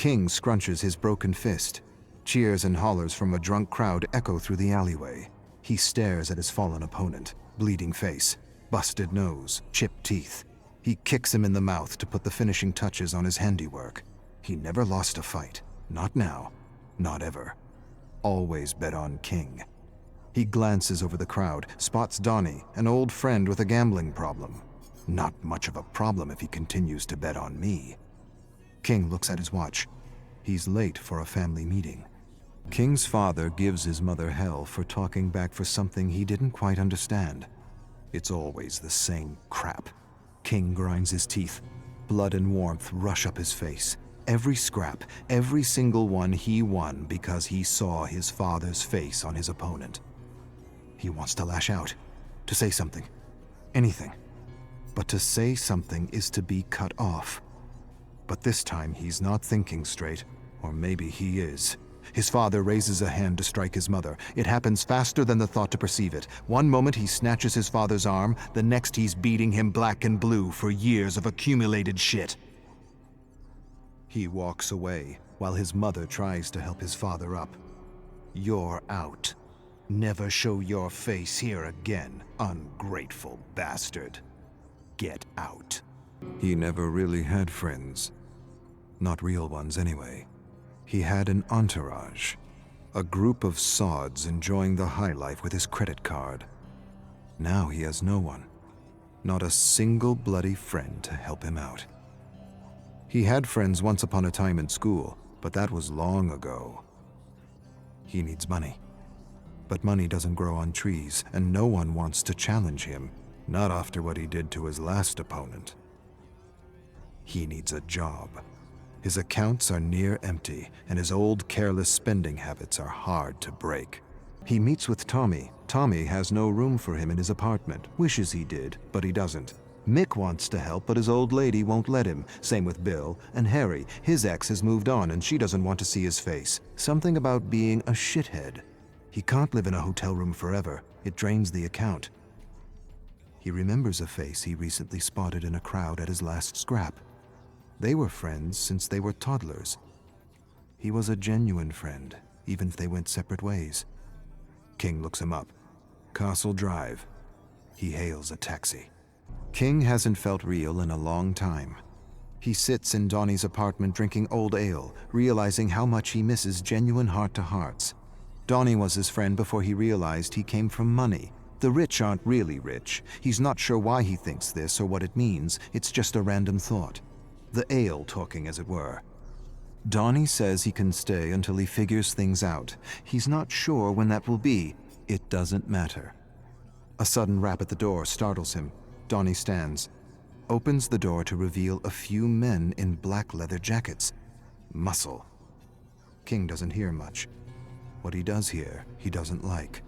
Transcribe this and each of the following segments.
King scrunches his broken fist. Cheers and hollers from a drunk crowd echo through the alleyway. He stares at his fallen opponent, bleeding face, busted nose, chipped teeth. He kicks him in the mouth to put the finishing touches on his handiwork. He never lost a fight. Not now. Not ever. Always bet on King. He glances over the crowd, spots Donnie, an old friend with a gambling problem. Not much of a problem if he continues to bet on me. King looks at his watch. He's late for a family meeting. King's father gives his mother hell for talking back for something he didn't quite understand. It's always the same crap. King grinds his teeth. Blood and warmth rush up his face. Every scrap, every single one he won because he saw his father's face on his opponent. He wants to lash out, to say something, anything. But to say something is to be cut off. But this time he's not thinking straight, or maybe he is. His father raises a hand to strike his mother. It happens faster than the thought to perceive it. One moment he snatches his father's arm, the next he's beating him black and blue for years of accumulated shit. He walks away while his mother tries to help his father up. You're out. Never show your face here again, ungrateful bastard. Get out. He never really had friends. Not real ones anyway. He had an entourage. A group of sods enjoying the high life with his credit card. Now he has no one. Not a single bloody friend to help him out. He had friends once upon a time in school, but that was long ago. He needs money. But money doesn't grow on trees, and no one wants to challenge him, not after what he did to his last opponent. He needs a job. His accounts are near empty, and his old careless spending habits are hard to break. He meets with Tommy. Tommy has no room for him in his apartment. Wishes he did, but he doesn't. Mick wants to help, but his old lady won't let him. Same with Bill. And Harry. His ex has moved on, and she doesn't want to see his face. Something about being a shithead. He can't live in a hotel room forever. It drains the account. He remembers a face he recently spotted in a crowd at his last scrap. They were friends since they were toddlers. He was a genuine friend, even if they went separate ways. King looks him up. Castle Drive. He hails a taxi. King hasn't felt real in a long time. He sits in Donnie's apartment drinking old ale, realizing how much he misses genuine heart-to-hearts. Donnie was his friend before he realized he came from money. The rich aren't really rich. He's not sure why he thinks this or what it means. It's just a random thought. The ale talking, as it were. Donnie says he can stay until he figures things out. He's not sure when that will be. It doesn't matter. A sudden rap at the door startles him. Donnie stands, opens the door to reveal a few men in black leather jackets. Muscle. King doesn't hear much. What he does hear, he doesn't like.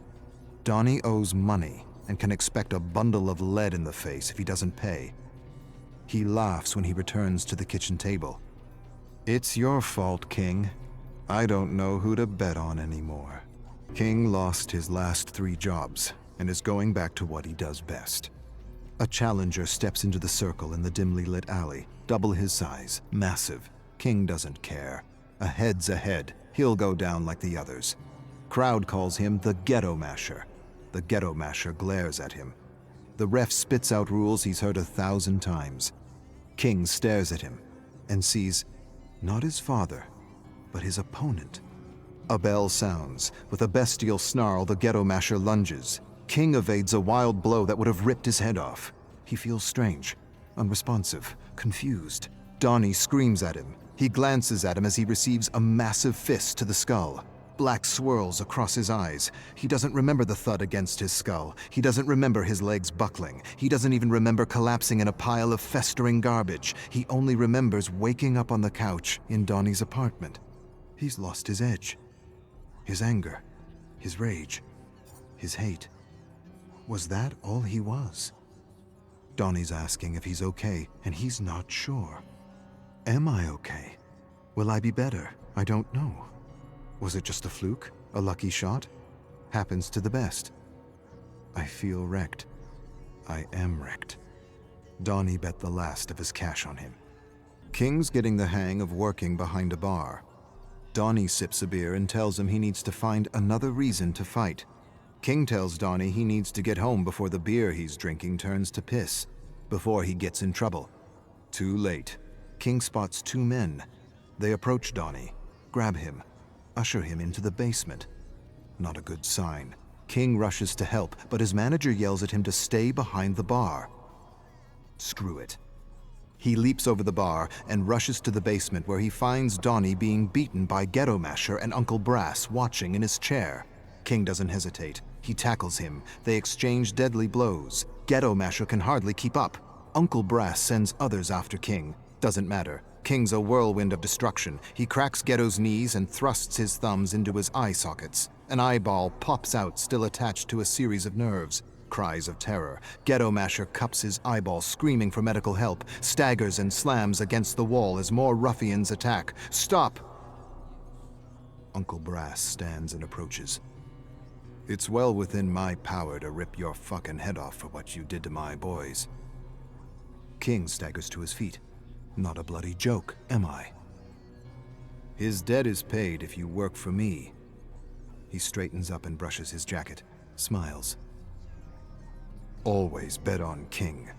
Donnie owes money and can expect a bundle of lead in the face if he doesn't pay. He laughs when he returns to the kitchen table. It's your fault, King. I don't know who to bet on anymore. King lost his last 3 jobs and is going back to what he does best. A challenger steps into the circle in the dimly lit alley, double his size, massive. King doesn't care. A head's a head. He'll go down like the others. Crowd calls him the Ghetto Masher. The Ghetto Masher glares at him. The ref spits out rules he's heard 1,000 times. King stares at him and sees not his father, but his opponent. A bell sounds. With a bestial snarl, the Ghetto Masher lunges. King evades a wild blow that would have ripped his head off. He feels strange, unresponsive, confused. Donnie screams at him. He glances at him as he receives a massive fist to the skull. Black swirls across his eyes. He doesn't remember the thud against his skull. He doesn't remember his legs buckling. He doesn't even remember collapsing in a pile of festering garbage. He only remembers waking up on the couch in Donnie's apartment. He's lost his edge. His anger. His rage. His hate. Was that all he was? Donnie's asking if he's okay, and he's not sure. Am I okay? Will I be better? I don't know. Was it just a fluke? A lucky shot? Happens to the best. I feel wrecked. I am wrecked. Donnie bet the last of his cash on him. King's getting the hang of working behind a bar. Donnie sips a beer and tells him he needs to find another reason to fight. King tells Donnie he needs to get home before the beer he's drinking turns to piss, before he gets in trouble. Too late. King spots two men. They approach Donnie, grab him, usher him into the basement. Not a good sign. King rushes to help, but his manager yells at him to stay behind the bar. Screw it. He leaps over the bar and rushes to the basement where he finds Donnie being beaten by Ghetto Masher and Uncle Brass watching in his chair. King doesn't hesitate. He tackles him. They exchange deadly blows. Ghetto Masher can hardly keep up. Uncle Brass sends others after King. Doesn't matter. King's a whirlwind of destruction. He cracks Ghetto's knees and thrusts his thumbs into his eye sockets. An eyeball pops out, still attached to a series of nerves. Cries of terror. Ghetto Masher cups his eyeball, screaming for medical help, staggers and slams against the wall as more ruffians attack. Stop! Uncle Brass stands and approaches. It's well within my power to rip your fucking head off for what you did to my boys. King staggers to his feet. Not a bloody joke, am I? His debt is paid if you work for me. He straightens up and brushes his jacket, smiles. Always bet on King.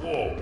Whoa.